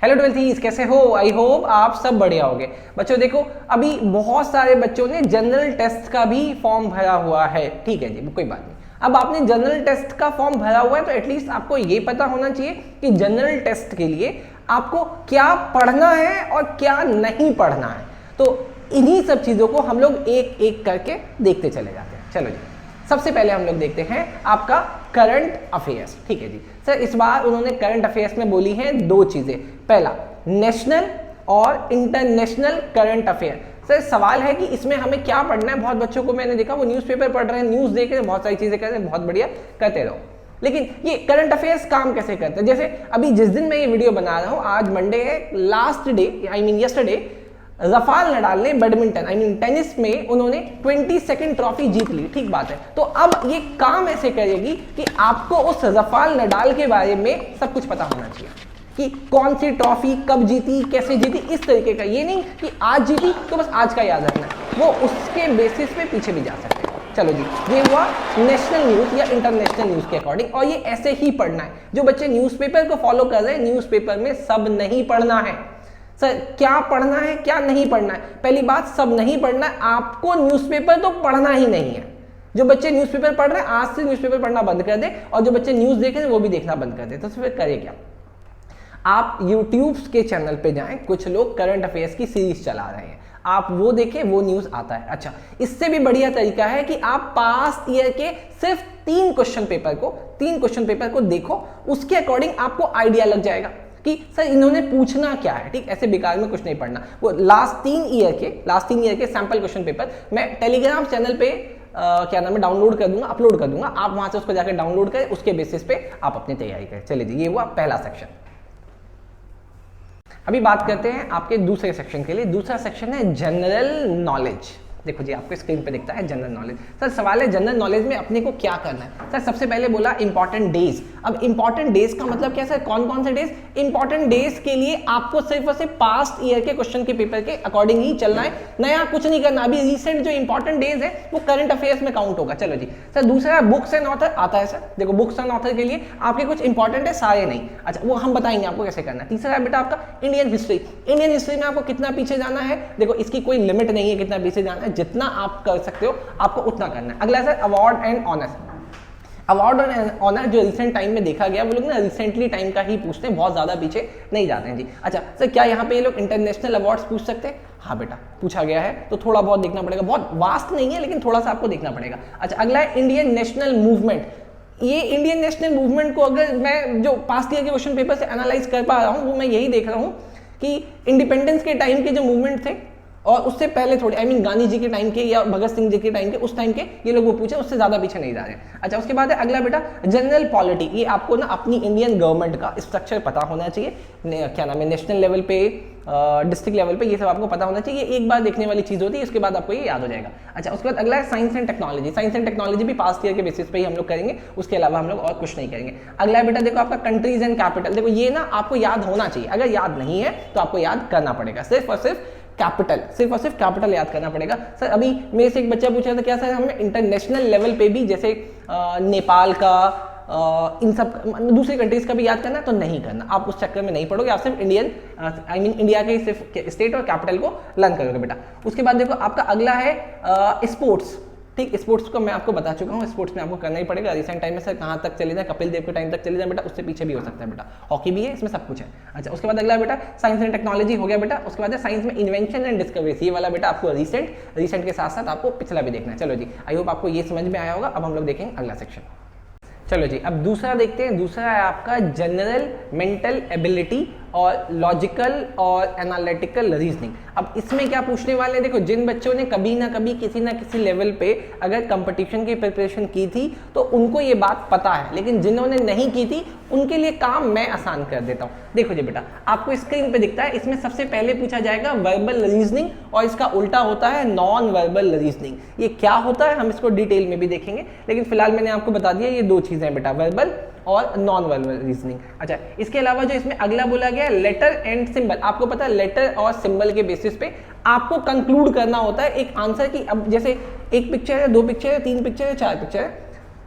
Hello ट्वेल्थीज, कैसे हो? I hope आप सब बढ़िया होंगे। बच्चों देखो, अभी बहुत सारे बच्चों ने जनरल टेस्ट का भी फॉर्म भरा हुआ है। ठीक है जी, कोई बात नहीं। अब आपने जनरल टेस्ट का फॉर्म भरा हुआ है तो एटलीस्ट आपको ये पता होना चाहिए कि जनरल टेस्ट के लिए आपको क्या पढ़ना है और क्या नहीं पढ़ना है। तो इन्हीं सब चीज़ों को हम लोग एक एक करके देखते चले जाते हैं। चलो जी, सबसे पहले हम लोग देखते हैं आपका करंट अफेयर्स। ठीक है जी सर, इस बार उन्होंने करंट अफेयर्स में बोली हैं दो चीजें। पहला, नेशनल और इंटरनेशनल करंट अफेयर। सर सवाल है कि इसमें हमें क्या पढ़ना है। बहुत बच्चों को मैंने देखा वो न्यूज़पेपर पढ़ रहे हैं, न्यूज़ देख रहे हैं, बहुत सारी चीजें कर रहे हैं, बहुत बढ़िया, करते रहो। लेकिन ये करंट अफेयर्स काम कैसे करते हैं? जैसे अभी जिस दिन मैं ये वीडियो बना रहा हूं, आज मंडे है, last day I mean yesterday Rafael Nadal ने बैडमिंटन टेनिस में उन्होंने 22nd ट्रॉफी जीत ली। ठीक बात है। तो अब ये काम ऐसे करेगी कि आपको उस रफाल नडाल के बारे में सब कुछ पता होना चाहिए कि कौन सी ट्रॉफी कब जीती, कैसे जीती, इस तरीके का। ये नहीं कि आज जीती तो बस आज का याद रखना, वो उसके बेसिस पे पीछे भी जा सकते हैं। चलो जी, ये हुआ नेशनल न्यूज या इंटरनेशनल न्यूज के अकॉर्डिंग, और ये ऐसे ही पढ़ना है। जो बच्चे न्यूज़पेपर को फॉलो कर रहे हैं, न्यूज़पेपर में सब नहीं पढ़ना है। सर क्या पढ़ना है क्या नहीं पढ़ना है? पहली बात, सब नहीं पढ़ना है। आपको न्यूज़पेपर तो पढ़ना ही नहीं है। जो बच्चे न्यूज़पेपर पढ़ रहे हैं आज से न्यूज़पेपर पढ़ना बंद कर दे, और जो बच्चे न्यूज़ देख रहे हैं वो भी देखना बंद कर दे। तो फिर करें क्या? आप यूट्यूब के चैनल पे जाएं, कुछ लोग करंट अफेयर्स की सीरीज चला रहे हैं, आप वो देखें, वो न्यूज आता है। अच्छा, इससे भी बढ़िया तरीका है कि आप पास्ट ईयर के सिर्फ 3 क्वेश्चन पेपर को देखो, उसके अकॉर्डिंग आपको आइडिया लग जाएगा कि सर इन्होंने पूछना क्या है। ठीक, ऐसे बेकार में कुछ नहीं पढ़ना। वो लास्ट 3 ईयर के सैंपल क्वेश्चन पेपर मैं टेलीग्राम चैनल पे क्या नाम है डाउनलोड कर दूंगा, अपलोड कर दूंगा, आप वहां से उसको जाकर डाउनलोड करें, उसके बेसिस पे आप अपनी तैयारी करें। चलिए जी, ये हुआ पहला सेक्शन। अभी बात करते हैं आपके दूसरे सेक्शन के लिए। दूसरा सेक्शन है जनरल नॉलेज। देखो जी, आपको स्क्रीन पे दिखता है जनरल नॉलेज। सर सवाल है जनरल नॉलेज में अपने को क्या करना है। सर सबसे पहले बोला इंपॉर्टेंट डेज। अब इंपॉर्टेंट डेज का मतलब क्या सर? कौन कौन से डेज? इंपॉर्टेंट डेज के लिए आपको सिर्फ और सिर्फ पास्ट ईयर के क्वेश्चन के पेपर के अकॉर्डिंग ही चलना है, नया कुछ नहीं करना। अभी रिसेंट जो इंपॉर्टेंट डेज है वो करंट अफेयर्स में काउंट होगा। चलो जी सर, दूसरा बुक्स एंड ऑथर आता है। सर देखो, बुक्स एंड ऑथर के लिए आपके कुछ इंपॉर्टेंट है, सारे नहीं। अच्छा, वो हम बताएंगे आपको कैसे करना है। तीसरा है बेटा आपका इंडियन हिस्ट्री। इंडियन हिस्ट्री में आपको कितना पीछे जाना है? देखो, इसकी कोई लिमिट नहीं है कितना पीछे जाना है, जितना आप कर सकते हो आपको उतना करना है। अगला sir award and honours. Award और ऑनर जो रिसेंट टाइम में देखा गया, वो लोग ना रिसेंटली टाइम का ही पूछते हैं, बहुत ज्यादा पीछे नहीं जाते हैं जी। अच्छा सर, क्या यहाँ पे ये लोग इंटरनेशनल अवार्ड्स पूछ सकते हैं? हाँ बेटा, पूछा गया है, तो थोड़ा बहुत देखना पड़ेगा, बहुत वास्ट नहीं है लेकिन थोड़ा सा आपको देखना पड़ेगा। अच्छा, अगला है इंडियन नेशनल मूवमेंट। ये इंडियन नेशनल मूवमेंट को अगर मैं जो पास्ट ईयर के क्वेश्चन पेपर से एनालाइज कर पा रहा हूँ, वो मैं यही देख रहा हूँ कि इंडिपेंडेंस के टाइम के जो मूवमेंट थे और उससे पहले थोड़े, आई मीन गांधी जी के टाइम के या भगत सिंह जी के टाइम के, उस टाइम के ये लोग वो पूछे, उससे ज्यादा पीछे नहीं जा रहे हैं। अच्छा, उसके बाद है अगला बेटा जनरल पॉलिटी। ये आपको ना अपनी इंडियन गवर्नमेंट का स्ट्रक्चर पता होना चाहिए, क्या नाम है, नेशनल लेवल पे, डिस्ट्रिक्ट लेवल पे, ये सब आपको पता होना चाहिए। ये एक बार देखने वाली चीज होती है, उसके बाद आपको ये याद हो जाएगा। अच्छा, उसके बाद अगला है science and technology. Science and technology भी पास्ट ईयर के बेसिस पे ही हम लोग करेंगे, उसके अलावा हम लोग और कुछ नहीं करेंगे। अगला है बेटा देखो आपका कंट्रीज एंड कैपिटल। देखो ये ना आपको याद होना चाहिए, अगर याद नहीं है तो आपको याद करना पड़ेगा। सिर्फ और सिर्फ कैपिटल याद करना पड़ेगा। सर अभी मेरे से एक बच्चा पूछ रहा था, क्या सर हमें इंटरनेशनल लेवल पे भी जैसे नेपाल का, इन सब दूसरी कंट्रीज का भी याद करना है? तो नहीं करना, आप उस चक्कर में नहीं पड़ोगे, आप सिर्फ इंडिया के सिर्फ स्टेट और कैपिटल को लर्न करोगे बेटा। उसके बाद देखो आपका अगला है स्पोर्ट्स। ठीक, स्पोर्ट्स को मैं आपको बता चुका हूँ, स्पोर्ट्स में आपको करना ही पड़ेगा। रिसेंट टाइम में सर कहाँ तक चले जाए, कपिल देव के टाइम तक चले जाए बेटा, उससे पीछे भी हो सकता है बेटा। हॉकी भी है, इसमें सब कुछ है। अच्छा, उसके बाद अगला बेटा साइंस एंड टेक्नोलॉजी हो गया बेटा। उसके बाद साइंस में इन्वेंशन एंड डिस्कवरीज, ये वाला बेटा आपको रिसेंट के साथ साथ आपको पिछला भी देखना है। चलो जी, आई होप आपको ये समझ में आया होगा। अब हम लोग देखेंगे अगला सेक्शन। चलो जी, अब दूसरा देखते हैं। दूसरा है आपका जनरल मेंटल एबिलिटी और लॉजिकल और एनालिटिकल रीजनिंग। अब इसमें क्या पूछने वाले हैं? देखो, जिन बच्चों ने कभी ना कभी किसी ना किसी लेवल पे अगर कंपटीशन की प्रिपरेशन की थी तो उनको ये बात पता है, लेकिन जिन्होंने नहीं की थी उनके लिए काम मैं आसान कर देता हूँ। देखो जी बेटा, आपको स्क्रीन पे दिखता है, इसमें सबसे पहले पूछा जाएगा वर्बल रीजनिंग, और इसका उल्टा होता है नॉन वर्बल रीजनिंग। ये क्या होता है हम इसको डिटेल में भी देखेंगे, लेकिन फिलहाल मैंने आपको बता दिया ये दो चीजें हैं बेटा, वर्बल और नॉन वर्बल रीजनिंग। अच्छा, इसके अलावा जो इसमें अगला बोला गया है लेटर एंड सिंबल। आपको पता है लेटर और सिंबल के बेसिस पे आपको कंक्लूड करना होता है एक आंसर की। अब जैसे एक पिक्चर है, 2 पिक्चर है, 3 पिक्चर है, 4 पिक्चर है,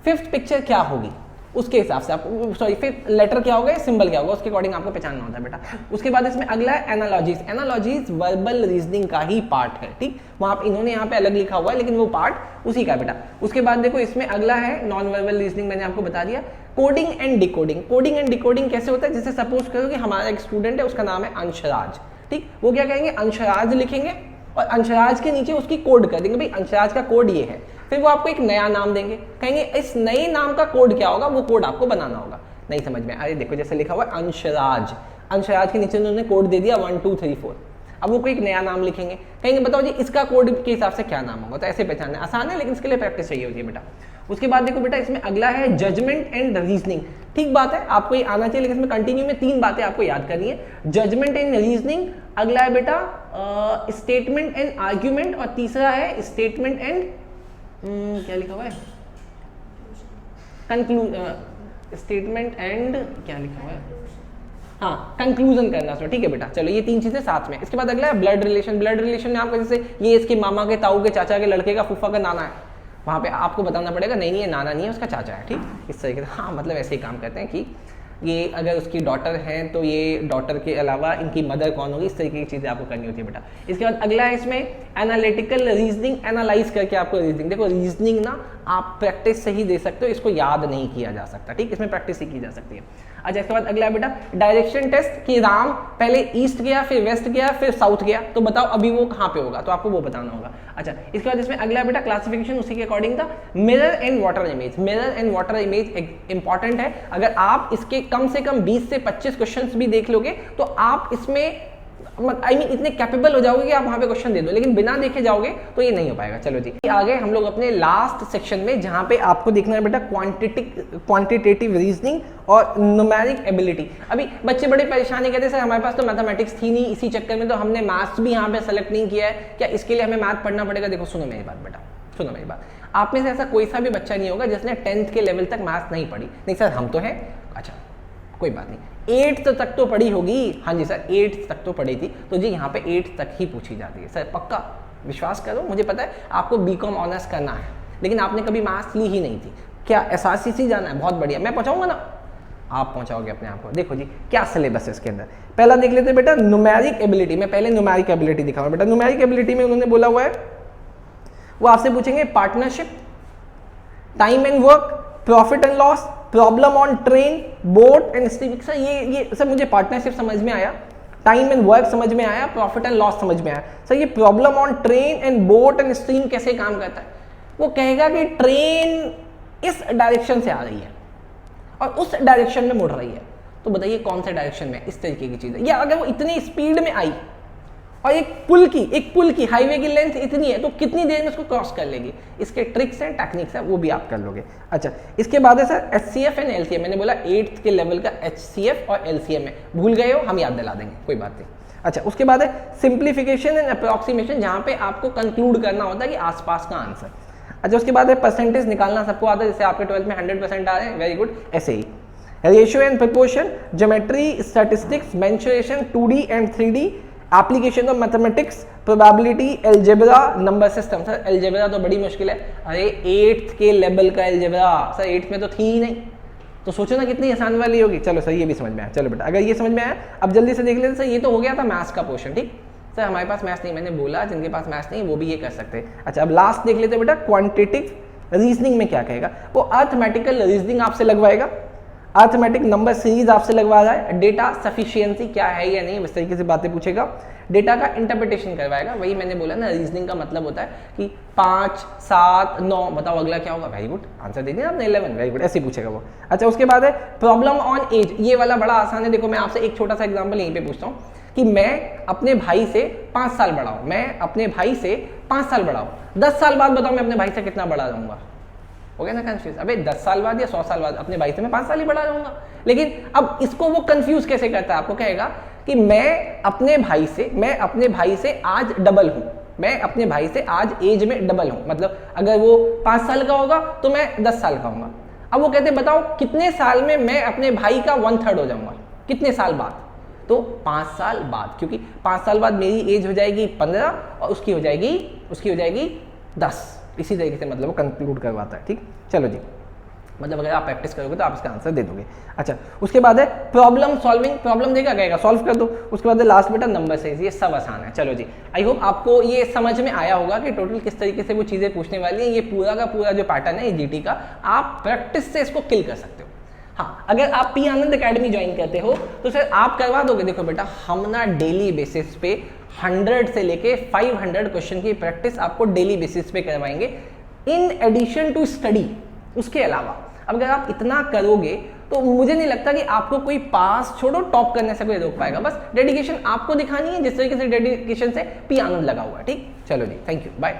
5th पिक्चर क्या होगी? उसके हिसाब से आपको, सॉरी फिर लेटर क्या होगा, सिंबल क्या होगा, उसके अकॉर्डिंग आपको पहचानना होता है बेटा। उसके बाद इसमें अगला है एनालॉजीज। एनालॉजीज वर्बल रीजनिंग का ही पार्ट है, ठीक, वहां पे इन्होंने यहाँ पे अलग लिखा हुआ है लेकिन वो पार्ट उसी का बेटा। उसके बाद देखो इसमें अगला है नॉन वर्बल रीजनिंग, मैंने आपको बता दिया। Coding and decoding. Coding and decoding कैसे होता है, जैसे सपोज करो कि हमारा एक स्टूडेंट है, उसका नाम है अंशराज, ठीक, वो क्या करेंगे, अंशराज लिखेंगे और अंशराज के नीचे उसकी कोड कर देंगे, भाई अंशराज का कोड ये है। फिर वो आपको एक नया नाम देंगे, कहेंगे इस नए नाम का कोड क्या होगा, वो कोड आपको बनाना होगा। नहीं समझ में, अरे देखो जैसे लिखा हुआ है अंशराज, अंशराज के नीचे उन्होंने कोड दे दिया 1 2 3 4। अब वो कोई एक नया नाम लिखेंगे, कहेंगे बताओ जी इसका कोड के हिसाब से क्या नाम होगा, तो ऐसे पहचानना आसान है लेकिन इसके लिए प्रैक्टिस चाहिए होती है बेटा। उसके बाद देखो बेटा इसमें अगला है जजमेंट एंड रीजनिंग। ठीक बात है, आपको ये आना चाहिए, लेकिन इसमें कंटिन्यू में 3 बातें आपको याद करनी है, जजमेंट एंड रीजनिंग, अगला है बेटा स्टेटमेंट एंड आर्ग्यूमेंट, और तीसरा है स्टेटमेंट एंड क्या लिखा हुआ है, स्टेटमेंट एंड क्या लिखा हुआ है, हाँ कंक्लूजन करना उसमें, ठीक है बेटा। चलो ये 3 चीजें साथ में। इसके बाद अगला है ब्लड रिलेशन। ब्लड रिलेशन में आपको जैसे ये इसके मामा के, ताऊ के, चाचा के लड़के का, फूफा का नाना है, वहाँ पे आपको बताना पड़ेगा नहीं नहीं ये नाना नहीं है, उसका चाचा है, ठीक, इस तरीके से। हाँ मतलब ऐसे ही काम करते हैं कि ये अगर उसकी डॉटर है तो ये डॉटर के अलावा इनकी मदर कौन होगी, इस तरीके की चीज़ें आपको करनी होती है बेटा। इसके बाद अगला है इसमें एनालिटिकल रीजनिंग, एनालाइज करके आपको रीजनिंग। देखो रीजनिंग ना आप प्रैक्टिस से ही दे सकते हो, इसको याद नहीं किया जा सकता, ठीक, इसमें प्रैक्टिस ही की जा सकती है। अच्छा इसके बाद अगला है बेटा डायरेक्शन टेस्ट, कि राम पहले ईस्ट गया, फिर वेस्ट गया, फिर साउथ गया, तो बताओ अभी वो कहाँ पे होगा, तो आपको वो बताना होगा। अच्छा इसके बाद इसमें अगला बेटा क्लासिफिकेशन, उसी के अकॉर्डिंग था mirror and water image. Mirror and water image important है, अगर आप इसके कम से कम 20 से 25 क्वेश्चंस भी देख लोगे तो आप इसमें इतने कैपेबल हो जाओगे कि आप वहां पे क्वेश्चन दे दो, लेकिन बिना देखे जाओगे तो ये नहीं हो पाएगा। चलो जी आगे हम लोग अपने लास्ट सेक्शन में, जहां पे आपको देखना है बेटा क्वांटिटेटिव रीजनिंग और न्यूमेरिक एबिलिटी। अभी बच्चे बड़े परेशानी कहते हैं सर हमारे पास तो मैथमेटिक्स थी नहीं, इसी चक्कर में तो हमने मैथ्स भी यहाँ पे सेलेक्ट नहीं किया है, क्या इसके लिए हमें मैथ पढ़ना पड़ेगा। देखो सुनो मेरी बात बेटा, सुनो मेरी बात, आप में से ऐसा कोई सा भी बच्चा नहीं होगा जिसने 10th के लेवल तक मैथ्स नहीं पढ़ी। नहीं सर हम तो है, अच्छा कोई बात नहीं, 8th तक तो पढ़ी होगी। हाँ जी सर 8th तक तो पढ़ी थी, तो जी यहाँ पे 8th तक ही पूछी जाती है सर, पक्का विश्वास करो, मुझे पता है आपको बीकॉम ऑनर्स करना है लेकिन आपने कभी मैथ्स ली ही नहीं थी, क्या एसआरसीसी जाना है, बहुत बढ़िया, मैं पहुंचाऊंगा ना, आप पहुंचाओगे अपने आप को। देखो जी क्या सिलेबस है इसके अंदर, पहला देख लेते हैं बेटा न्यूमेरिक एबिलिटी। मैं पहले न्यूमेरिक एबिलिटी दिखाऊंगा बेटा। न्यूमेरिक एबिलिटी में उन्होंने बोला हुआ है, वो आपसे पूछेंगे partnership, time and work, profit and loss, problem on train, boat and steam. Sir ये सर मुझे पार्टनरशिप समझ में आया, टाइम एंड वर्क समझ में आया, प्रॉफिट एंड लॉस समझ में आया। सर ये problem on train and boat and stream कैसे काम करता है, वो कहेगा कि ट्रेन इस डायरेक्शन से आ रही है और उस डायरेक्शन में मुड़ रही है, तो बताइए कौन से डायरेक्शन में, इस तरीके की चीज है। या अगर वो इतनी स्पीड में आई और एक पुल की हाईवे की लेंथ इतनी है तो कितनी देर में उसको क्रॉस कर लेगी, इसके ट्रिक्स हैं, टेक्निक्स हैं, वो भी आप कर लोगे। अच्छा इसके बाद है सर HCF एंड LCM। मैंने बोला 8th के लेवल का HCF और LCM है, भूल गए हो हम याद दिला देंगे, कोई बात नहीं। अच्छा उसके बाद है सिंप्लीफिकेशन एंड अप्रॉक्सीमेशन, जहां पे आपको कंक्लूड करना होता है कि आसपास का आंसर। अच्छा उसके बाद है परसेंटेज निकालना, सबको आता है, जैसे आपके 12th में 100% आ रहे हैं, वेरी गुड। ऐसे ही ratio and proportion, geometry, statistics, mensuration, 2D and 3D, application of mathematics, probability, algebra, number system. Sir algebra तो बड़ी मुश्किल है, अरे 8th के लेवल का एलजेब्रा सर 8th में तो थी ही नहीं, तो सोचो ना कितनी आसान वाली होगी। चलो सर ये भी समझ में आया। चलो बेटा अगर ये समझ में आया अब जल्दी से देख लेते। सर ये तो हो गया था मैथ्स का पोर्शन, ठीक सर हमारे पास मैथ्स नहीं, मैंने बोला जिनके पास मैथ्स नहीं वो भी ये कर सकते हैं। अच्छा अब लास्ट देख लेते बेटा क्वांटिटेटिव रीजनिंग में क्या कहेगा, वो अर्थमेटिकल रीजनिंग आपसे लगवाएगा, अर्थमेटिक नंबर सीरीज आपसे लगवा रहा है, डेटा सफिशिएंसी क्या है या नहीं, इस तरीके से बातें पूछेगा, डेटा का इंटरप्रिटेशन करवाएगा। वही मैंने बोला ना रीजनिंग का मतलब होता है कि 5 7 9 बताओ अगला क्या होगा, वेरी गुड आंसर दे दिया आपने 11, वेरी गुड, ऐसे ही पूछेगा वो। अच्छा उसके बाद है प्रॉब्लम ऑन एज, ये वाला बड़ा आसान है। देखो मैं आपसे एक छोटा सा एग्जाम्पल यहीं पे पूछता हूँ कि मैं अपने भाई से 5 साल बड़ा हूँ, मैं अपने भाई से 5 साल बड़ा हूँ, 10 साल बाद बताओ मैं अपने भाई से कितना बड़ा रहूंगा, हो गया ना कंफ्यूज। अबे 10 साल बाद या 100 साल बाद अपने भाई से मैं 5 साल ही बड़ा रहूंगा। लेकिन अब इसको वो कंफ्यूज कैसे करता है, आपको कहेगा कि मैं अपने भाई से आज डबल हूं, मैं अपने भाई से आज एज में डबल हूं, मतलब अगर वो 5 साल का होगा तो मैं 10 साल का होऊंगा। अब वो कहते बताओ कितने साल में मैं अपने भाई का 1/3 हो जाऊंगा, कितने साल बाद, तो 5 साल बाद, क्योंकि 5 साल बाद मेरी एज हो जाएगी 15 और उसकी हो जाएगी 10। इसी तरीके से मतलब वो कंक्लूड करवाता है, ठीक। चलो जी मतलब अगर आप प्रैक्टिस करोगे तो आप इसका आंसर दे दोगे। अच्छा, उसके बाद है प्रॉब्लम सॉल्विंग, प्रॉब्लम देखा गएगा सॉल्व कर दो। उसके बाद है लास्ट बेटा नंबर साइज, ये सब आसान है। चलो जी, आई होप आपको ये समझ में आया होगा कि टोटल किस तरीके से वो चीज़ें पूछने वाली हैं। ये पूरा का पूरा जो पैटर्न है जीटी का, आप प्रैक्टिस से इसको किल कर सकते हो। हाँ, अगर आप पी आनंद अकेडमी ज्वाइन करते हो तो सर आप करवा दोगे। देखो बेटा, हम ना डेली बेसिस पे 100 से लेके 500 क्वेश्चन की प्रैक्टिस आपको डेली बेसिस पे करवाएंगे इन एडिशन टू स्टडी। उसके अलावा अब अगर आप इतना करोगे तो मुझे नहीं लगता कि आपको कोई पास छोड़ो टॉप करने से कोई रोक पाएगा। बस डेडिकेशन आपको दिखानी है, जिस तरीके से डेडिकेशन से पी आनंद लगा हुआ है। ठीक, चलो जी, थैंक यू, बाय।